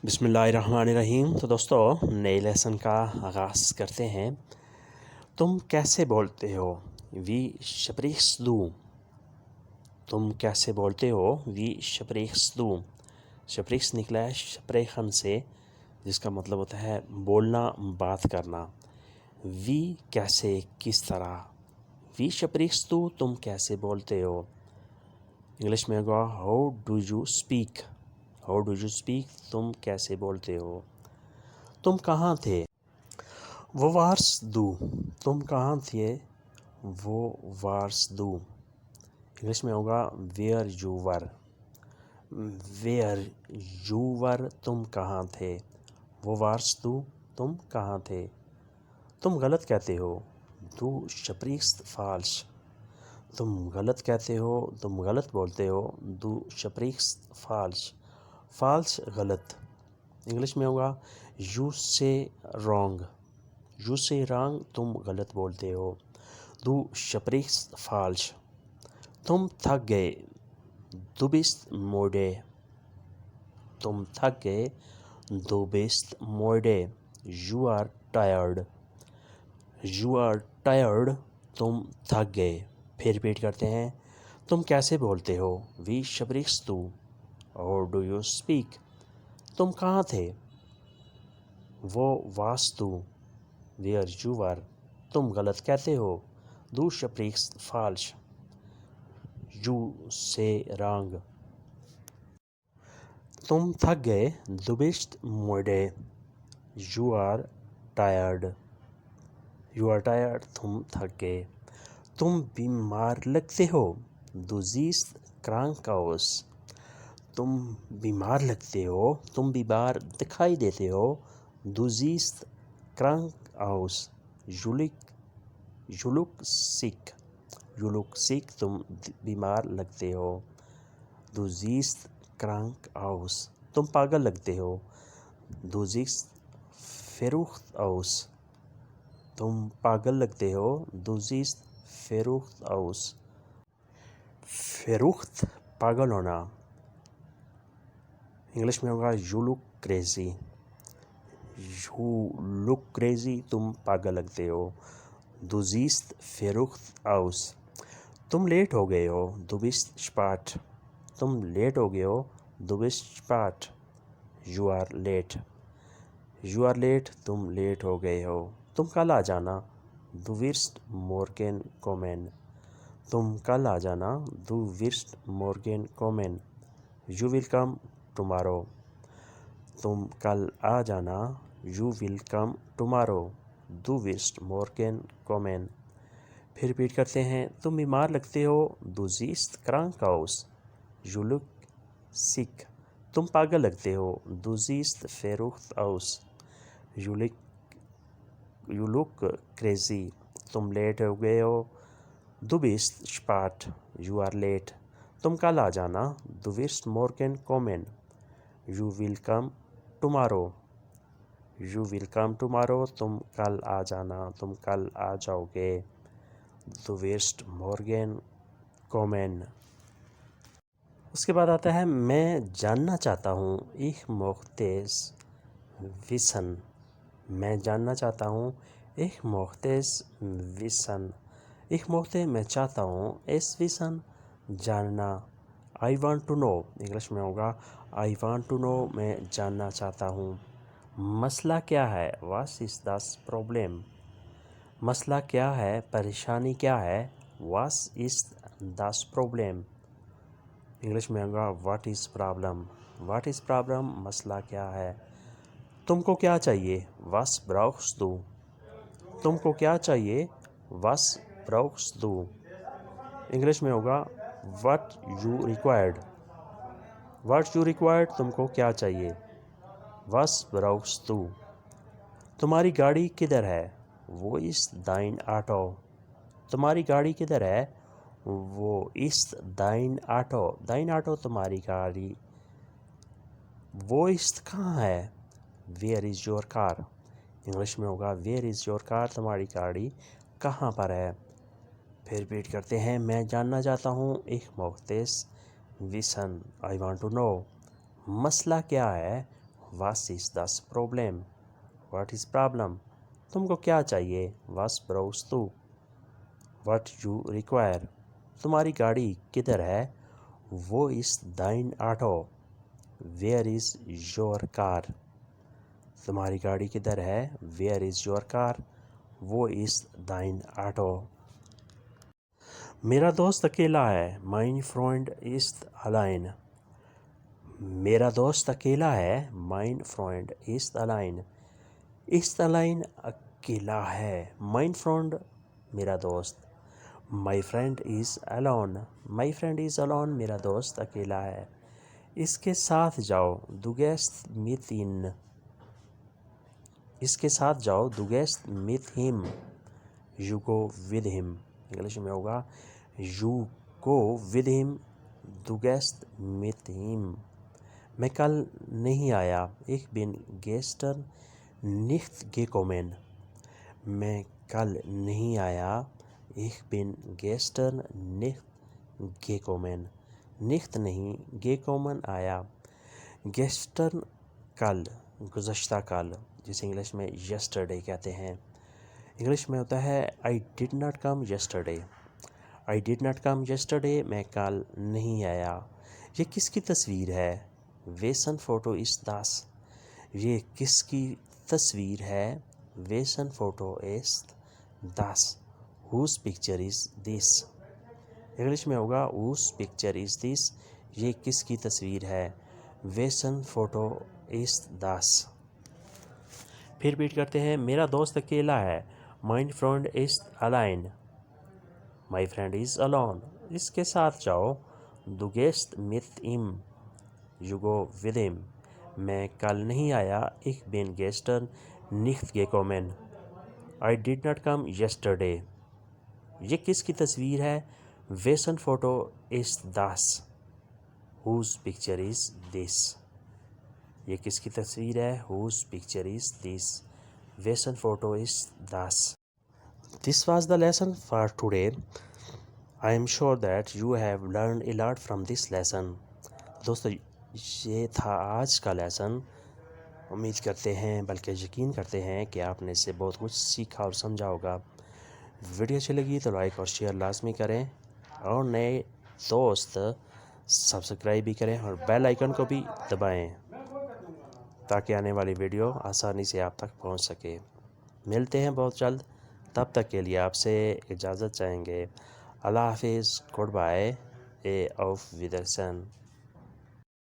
बिस्मिल्लाहिर्रहमानिर्रहीम। तो दोस्तों, नए लेसन का आगाज़ करते हैं। तुम कैसे बोलते हो? वी स्प्रीक्स दू। तुम कैसे बोलते हो? वी स्प्रीक्स दू। स्प्रीक्स निकला है स्प्रेखन से, जिसका मतलब होता है बोलना, बात करना। वी कैसे, किस तरह। वी स्प्रीक्स दू, तुम कैसे बोलते हो। इंग्लिश में होगा how do you speak. How do you speak, तुम कैसे बोलते हो। तुम कहाँ थे? वो वार्स दू। तुम कहाँ थे? वो वार्स दू। इंग्लिश में होगा where you were. Where you were, तुम कहाँ थे। वो वार्स दू, तुम कहाँ थे। तुम गलत कहते हो। दू स्प्रीक्स फॉल्स। तुम गलत कहते हो, तुम गलत बोलते हो। दू स्प्रीक्स फॉल्स। फॉल्स गलत। इंग्लिश में होगा you say wrong. You say wrong, तुम गलत बोलते हो। दू स्प्रीक्स फॉल्स। तुम थक गए। दू बिस्ट मोडे। तुम थक गए। दू बिस्ट मोडे। You are tired. You are tired, तुम थक गए। फिर रिपीट करते हैं। तुम कैसे बोलते हो? वी स्प्रीक्स दू। और डू यू स्पीक। तुम कहाँ थे? वो वास्तु। वेयर यू वर, तुम गलत कहते हो। दू स्प्रीक्स फॉल्स। You say wrong. तुम थक गए। दू बिस्ट मोडे। You are tired. You are tired, तुम थक गए। तुम बीमार लगते हो। दू जीस्ट क्रांक आउस। तुम बीमार लगते हो, तुम बीमार दिखाई देते हो। दू जीस्ट क्रांक आउस। You look sick. You look sick, तुम बीमार लगते हो। दू जीस्ट क्रांक आउस, तुम पागल लगते हो। दू जीस्ट फेरुख्त आउस। तुम पागल लगते हो। दू जीस्ट फेरुख्त आउस। फेरुख्त, पागल होना। इंग्लिश में होगा you look crazy. You look crazy, तुम पागल लगते हो। दू जीस्ट फेरुख्त आउस। तुम लेट हो गए हो। दू बिस्ट स्पाट। तुम लेट हो गए हो। दू बिस्ट स्पाट। You are late. You are late, तुम लेट हो गए हो। तुम कल आ जाना। दू विर्स्ट मोर्गेन कोमेन। तुम कल आ जाना। दू विर्स्ट मोर्गेन कोमेन। You will come tomorrow. तुम कल आ जाना। You will come tomorrow. दू विस्ट मोर्गेन कोमेन। फिर रिपीट करते हैं। तुम बीमार लगते हो। दू जीस्ट क्रांक आउस। You look sick. तुम पागल लगते हो। दू जीस्ट फेरुख्त आउस। यू लुक क्रेजी, तुम लेट हो गए हो। दू बिस्ट स्पाट। You are late. तुम कल आ जाना। दू विस्ट मोर्गेन कोमेन। You will come tomorrow. You will come tomorrow, तुम कल आ जाना, तुम कल आ जाओगे। दू विस्ट मोर्गेन कोमेन। उसके बाद आता है मैं जानना चाहता हूँ। ich möchte wissen। मैं जानना चाहता हूँ। ich möchte wissen। ich möchte, मैं चाहता हूँ। es wissen, जानना। I want to know, English में होगा I want to know, मैं जानना चाहता हूँ। मसला क्या है? what is the problem। मसला क्या है? परेशानी क्या है? what is the problem। English में होगा what is problem. What is problem, मसला क्या है। तुमको क्या चाहिए? वास ब्राउक्स दू। तुमको क्या चाहिए? वास ब्राउक्स दू। इंग्लिश में होगा what you required. What you required, तुमको क्या चाहिए। वास ब्राउक्स दू। तुम्हारी गाड़ी किधर है? वो इस दाइन ऑटो। तुम्हारी गाड़ी किधर है? वो इस दाइन ऑटो। दाइन ऑटो, तुम्हारी गाड़ी। वो इस कहाँ है? Where is your car. English में होगा वेयर इज़ योर कार, तुम्हारी गाड़ी कहाँ पर है। फिर रिपीट करते हैं। मैं जानना चाहता हूँ। ich möchte wissen, I want to know। मसला क्या है? What is the problem? What is problem? تم کو کیا چاہیے؟ Was brauchst du? What you require? تمہاری گاڑی کدھر ہے؟ Wo ist dein Auto? Where is your car? تمہاری گاڑی کدھر ہے؟ Where is your car? Wo ist dein Auto? میرا دوست اکیلا ہے. Mein Freund ist allein. میرا دوست اکیلا ہے. Mein Freund ist allein. Ist allein اکیلا ہے. Mein Freund میرا دوست. My friend is alone. My friend is alone میرا دوست اکیلا ہے. اس کے ساتھ جاؤ. Du gehst mit ihm. اس کے ساتھ جاؤ. Du gehst mit him. You go with him. English میں ہوگا You go with him. Du gehst mit him. میں کل نہیں آیا. Ich bin gestern nicht gekommen. میں کل نہیں آیا. Ich bin gestern nicht gekommen. nicht نہیں gekommen آیا. gestern کل, گزشتہ کل, جسے انگلش میں yesterday کہتے ہیں. انگلش میں ہوتا ہے I did not come yesterday. I did not come yesterday. میں کل نہیں آیا. یہ کس کی تصویر ہے؟ Wessen Foto ist das? یہ کس کی تصویر ہے؟ Wessen Foto ist das? Whose picture is this? English میں ہوگا Whose picture is this? یہ کس کی تصویر ہے؟ Wessen Foto ist das? پھر ریپیٹ کرتے ہیں. میرا دوست اکیلا ہے. Mein Freund ist allein. My friend is alone. اس کے ساتھ جاؤ. Du gehst mit ihm. You go with him. میں کل نہیں آیا. Ich bin gestern nicht gekommen. I did not come yesterday. یہ کس کی تصویر ہے؟ Wessen Foto ist das? Whose picture is this? یہ کس کی تصویر ہے؟ Whose picture is this? Wessen Foto is das? This was the lesson for today. I am sure that you have learned a lot from this lesson. دوستو یہ تھا آج کا لیسن. امید کرتے ہیں بلکہ یقین کرتے ہیں کہ آپ نے اس سے بہت کچھ سیکھا اور سمجھا ہوگا. ویڈیو اچھی لگی تو لائک اور شیئر لازمی کریں, اور نئے دوست سبسکرائب بھی کریں اور بیل آئیکن کو بھی دبائیں تاکہ آنے والی ویڈیو آسانی سے آپ تک پہنچ سکے. ملتے ہیں بہت جلد. تب تک کے لیے آپ سے اجازت چاہیں گے. اللہ حافظ. Good bye. auf Wiedersehen.